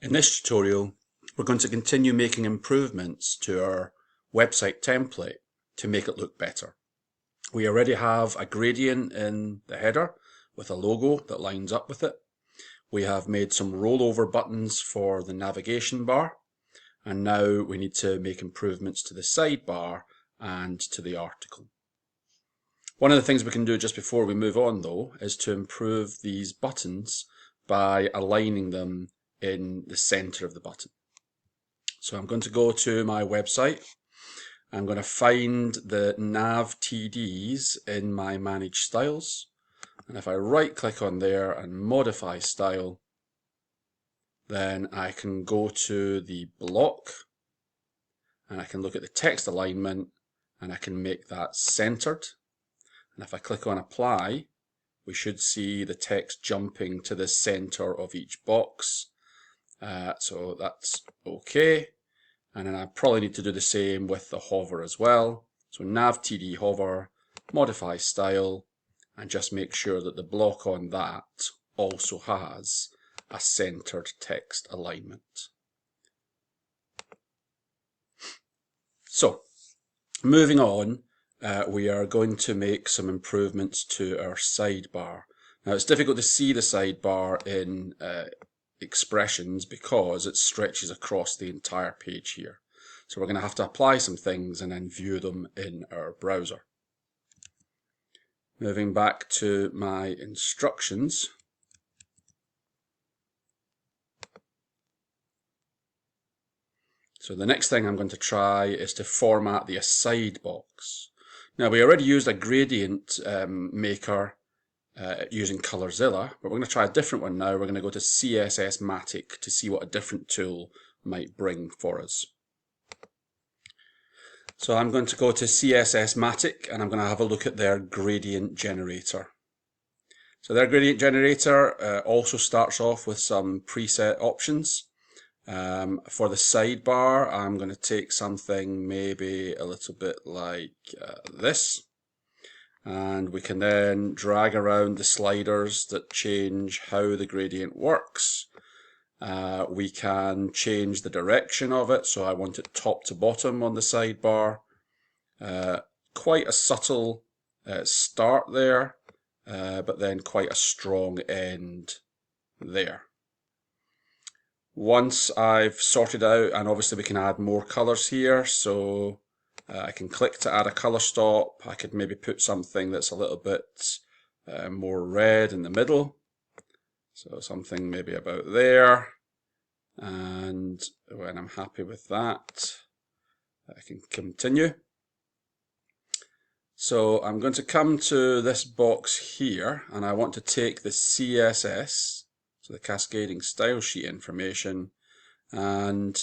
In this tutorial, we're going to continue making improvements to our website template to make it look better. We already have a gradient in the header with a logo that lines up with it. We have made some rollover buttons for the navigation bar, and now we need to make improvements to the sidebar and to the article. One of the things we can do just before we move on though is to improve these buttons by aligning them in the center of the button. So I'm going to go to my website. I'm going to find the nav TDs in my manage styles, and if I right click on there and modify style, then I can go to the block and I can look at the text alignment and I can make that centered. And if I click on apply, we should see the text jumping to the center of each box. So that's okay. And then I probably need to do the same with the hover as well. So nav TD hover, modify style, and just make sure that the block on that also has a centered text alignment. So moving on, we are going to make some improvements to our sidebar. Now it's difficult to see the sidebar in expressions because it stretches across the entire page here. So we're going to have to apply some things and then view them in our browser. Moving back to my instructions. So the next thing I'm going to try is to format the aside box. Now we already used a gradient maker using ColorZilla, but we're going to try a different one now. We're going to go to CSSMatic to see what a different tool might bring for us. So I'm going to go to CSSMatic and I'm going to have a look at their gradient generator. So their gradient generator also starts off with some preset options. For the sidebar, I'm going to take something maybe a little bit like this. And we can then drag around the sliders that change how the gradient works. We can change the direction of it, so I want it top to bottom on the sidebar. Quite a subtle start there, but then quite a strong end there. Once I've sorted out, and obviously we can add more colors here, so I can click to add a color stop. I could maybe put something that's a little bit more red in the middle. So something maybe about there. And when I'm happy with that, I can continue. So I'm going to come to this box here, and I want to take the CSS, so the cascading style sheet information, and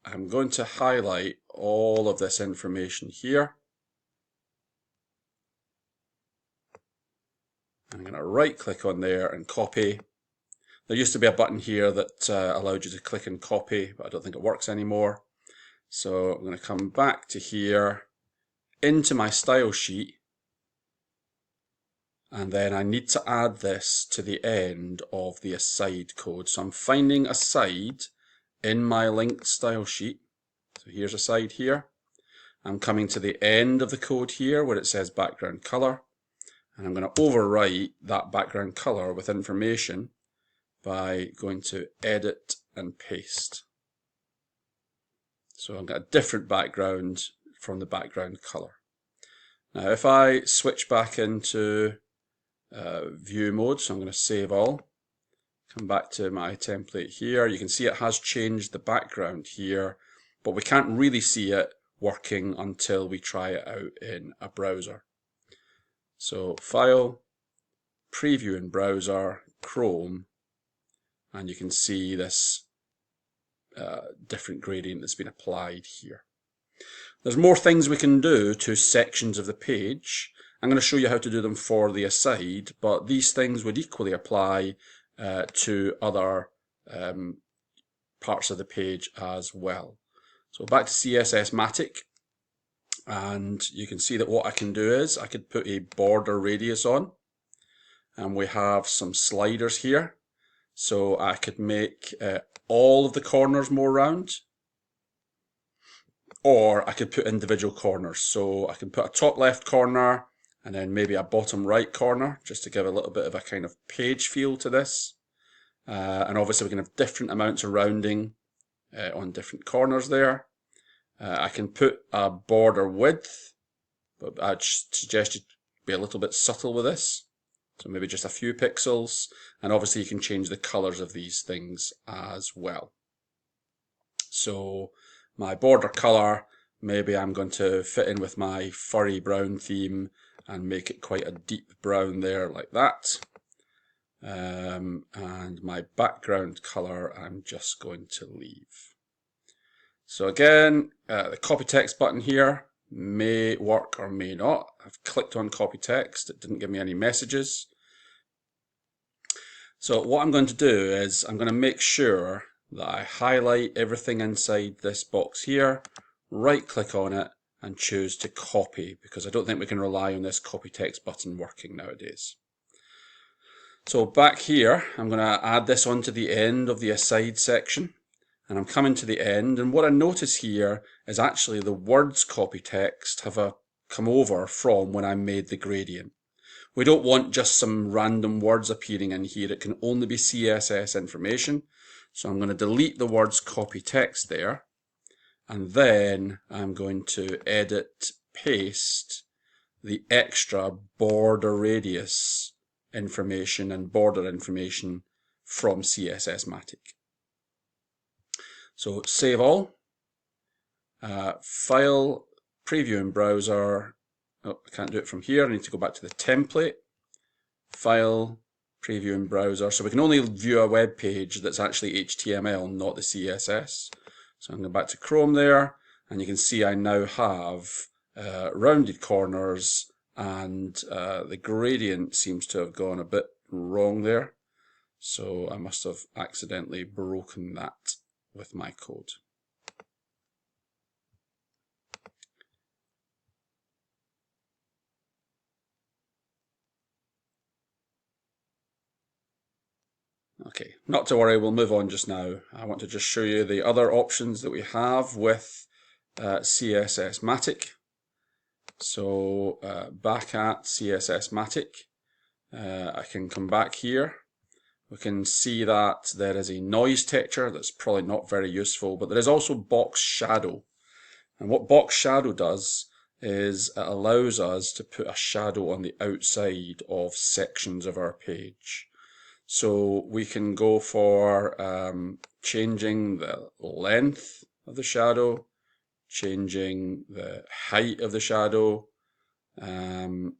I'm going to highlight all of this information here. I'm going to right click on there and copy. There used to be a button here that allowed you to click and copy, but I don't think it works anymore. So I'm going to come back to here, into my style sheet, and then I need to add this to the end of the aside code. So I'm finding aside in my linked style sheet. So here's aside here. I'm coming to the end of the code here where it says background color, and I'm going to overwrite that background color with information by going to edit and paste. So I've got a different background from the background color. Now if I switch back into view mode, so I'm going to save all, come back to my template here, you can see it has changed the background here, but we can't really see it working until we try it out in a browser. So File, Preview in Browser, Chrome, and you can see this different gradient that's been applied here. There's more things we can do to sections of the page. I'm going to show you how to do them for the aside, but these things would equally apply to other parts of the page as well. So back to CSSMatic, and you can see that what I can do is I could put a border radius on, and we have some sliders here. So I could make all of the corners more round, or I could put individual corners. So I can put a top left corner and then maybe a bottom right corner, just to give a little bit of a kind of page feel to this. And obviously we can have different amounts of rounding on different corners there. I can put a border width, but I'd suggest you be a little bit subtle with this. So maybe just a few pixels, and obviously you can change the colors of these things as well. So my border color, maybe I'm going to fit in with my furry brown theme and make it quite a deep brown there, like that. And my background color I'm just going to leave. So again, the copy text button here may work or may not. I've clicked on copy text, it didn't give me any messages. So what I'm going to do is I'm going to make sure that I highlight everything inside this box here, right click on it and choose to copy, because I don't think we can rely on this copy text button working nowadays. So back here, I'm going to add this onto the end of the aside section, and I'm coming to the end, and what I notice here is actually the words copy text have come over from when I made the gradient. We don't want just some random words appearing in here. It can only be CSS information. So I'm going to delete the words copy text there. And then I'm going to edit, paste the extra border radius information and border information from CSSMatic. So save all. File, preview in browser. Oh, I can't do it from here. I need to go back to the template. File, preview in browser. So we can only view a web page that's actually HTML, not the CSS. So I'm going back to Chrome there, and you can see I now have rounded corners, and the gradient seems to have gone a bit wrong there. So I must have accidentally broken that with my code. Okay, not to worry, we'll move on just now. I want to just show you the other options that we have with CSSMatic. So back at CSSMatic, I can come back here. We can see that there is a noise texture that's probably not very useful, but there is also box shadow. And what box shadow does is it allows us to put a shadow on the outside of sections of our page. So we can go for changing the length of the shadow, changing the height of the shadow. I'm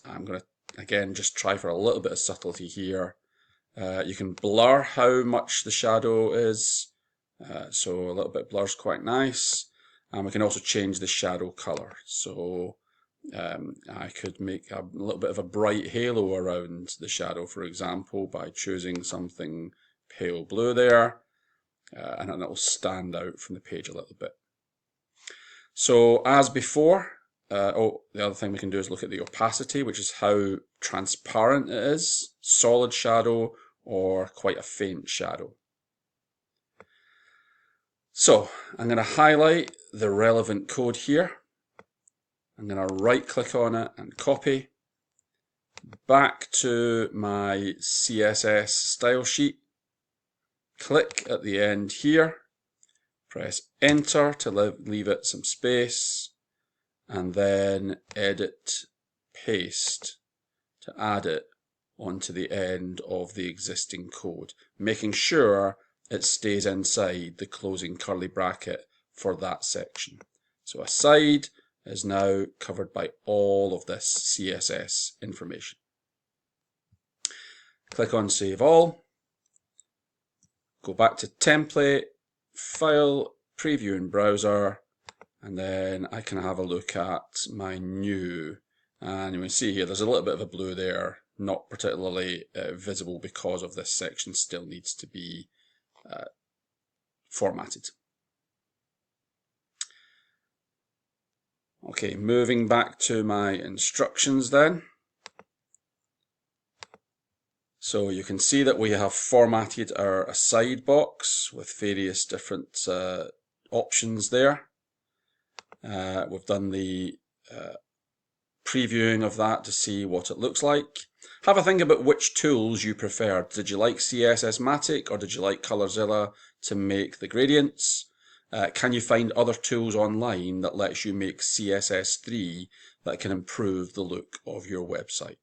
going to, again, just try for a little bit of subtlety here. You can blur how much the shadow is, so a little bit blur is quite nice. And we can also change the shadow color. So I could make a little bit of a bright halo around the shadow, for example, by choosing something pale blue there, and then it will stand out from the page a little bit. So as before, the other thing we can do is look at the opacity, which is how transparent it is, solid shadow or quite a faint shadow. So I'm going to highlight the relevant code here. I'm going to right click on it and copy. Back to my CSS style sheet. Click at the end here. Press enter to leave it some space. And then edit, paste to add it onto the end of the existing code, making sure it stays inside the closing curly bracket for that section. So aside is now covered by all of this CSS information. Click on Save All, go back to Template, File, Preview in Browser, and then I can have a look at my new, and you can see here there's a little bit of a blue there, not particularly visible because of this section still needs to be formatted. Okay, moving back to my instructions then. So you can see that we have formatted our aside box with various different options there. We've done the previewing of that to see what it looks like. Have a think about which tools you prefer. Did you like CSSMatic or did you like ColorZilla to make the gradients? Can you find other tools online that lets you make CSS3 that can improve the look of your website?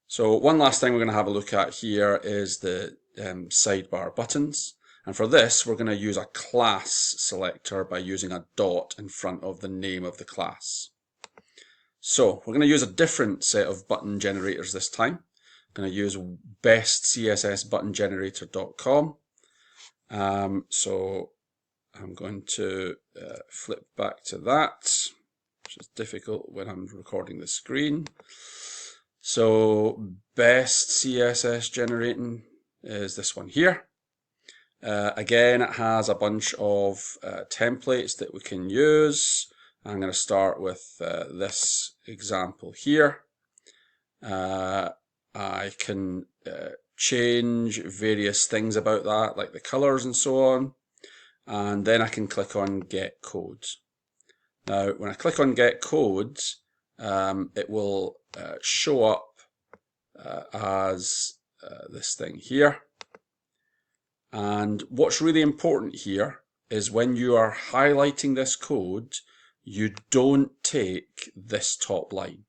So one last thing we're going to have a look at here is the sidebar buttons. And for this, we're going to use a class selector by using a dot in front of the name of the class. So we're going to use a different set of button generators this time. I'm going to use bestcssbuttongenerator.com. So I'm going to flip back to that, which is difficult when I'm recording the screen. So best CSS generating is this one here. Again, it has a bunch of templates that we can use. I'm going to start with this example here. I can change various things about that, like the colors and so on. And then I can click on Get Codes. Now, when I click on Get Codes, it will show up as this thing here. And what's really important here is when you are highlighting this code, you don't take this top line.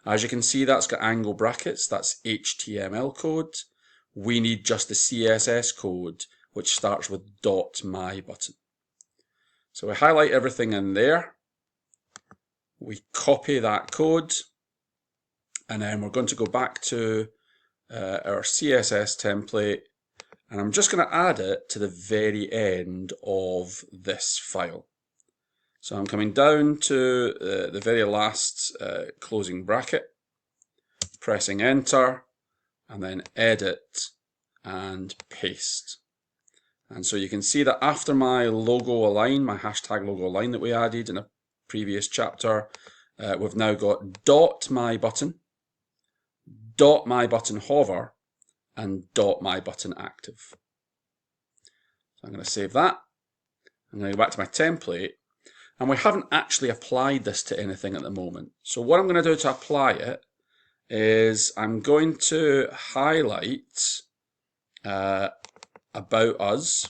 As you can see, that's got angle brackets, that's HTML code. We need just the CSS code, which starts with .my button. So we highlight everything in there. We copy that code, and then we're going to go back to our CSS template, and I'm just going to add it to the very end of this file. So I'm coming down to the very last closing bracket, pressing enter, and then edit and paste. And so you can see that after my logo align, my hashtag logo align that we added in a previous chapter, we've now got .my button, .my button hover, and .my button active. So I'm going to save that. I'm going to go back to my template, and we haven't actually applied this to anything at the moment. So what I'm going to do to apply it is I'm going to highlight About Us.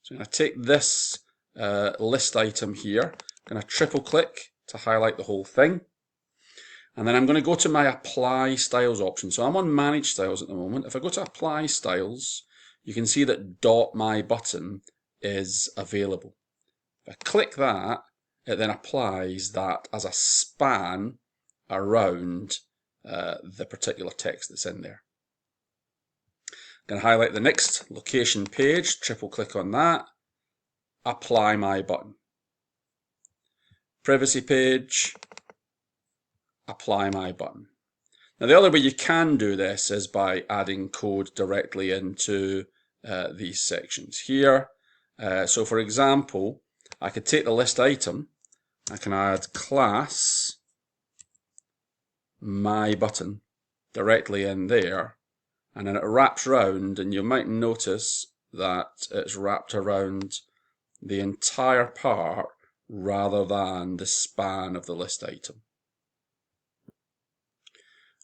So I'm going to take this list item here, I'm going to triple click to highlight the whole thing. And then I'm going to go to my Apply Styles option. So I'm on Manage Styles at the moment. If I go to Apply Styles, you can see that .my button is available. If I click that, it then applies that as a span around the particular text that's in there. I'm going to highlight the next location page, triple click on that, apply my button. Privacy page, apply my button. Now the other way you can do this is by adding code directly into these sections here. So for example, I could take the list item, I can add class my button directly in there, and then it wraps round, and you might notice that it's wrapped around the entire part rather than the span of the list item.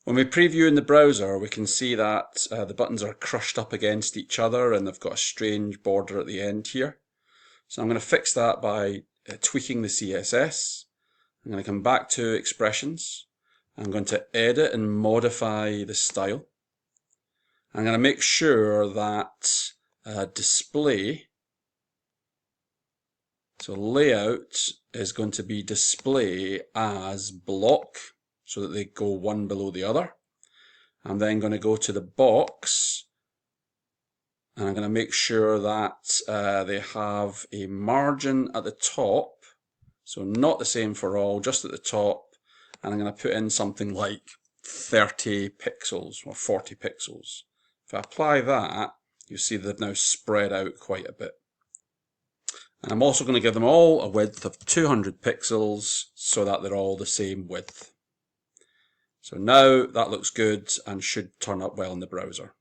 When we preview in the browser, we can see that the buttons are crushed up against each other and they've got a strange border at the end here. So I'm going to fix that by tweaking the CSS. I'm going to come back to expressions. I'm going to edit and modify the style. I'm going to make sure that display, so layout is going to be display as block, so that they go one below the other. I'm then going to go to the box, and I'm going to make sure that they have a margin at the top, so not the same for all, just at the top, and I'm going to put in something like 30 pixels or 40 pixels. If I apply that, you see they've now spread out quite a bit. And I'm also going to give them all a width of 200 pixels so that they're all the same width. So now that looks good and should turn up well in the browser.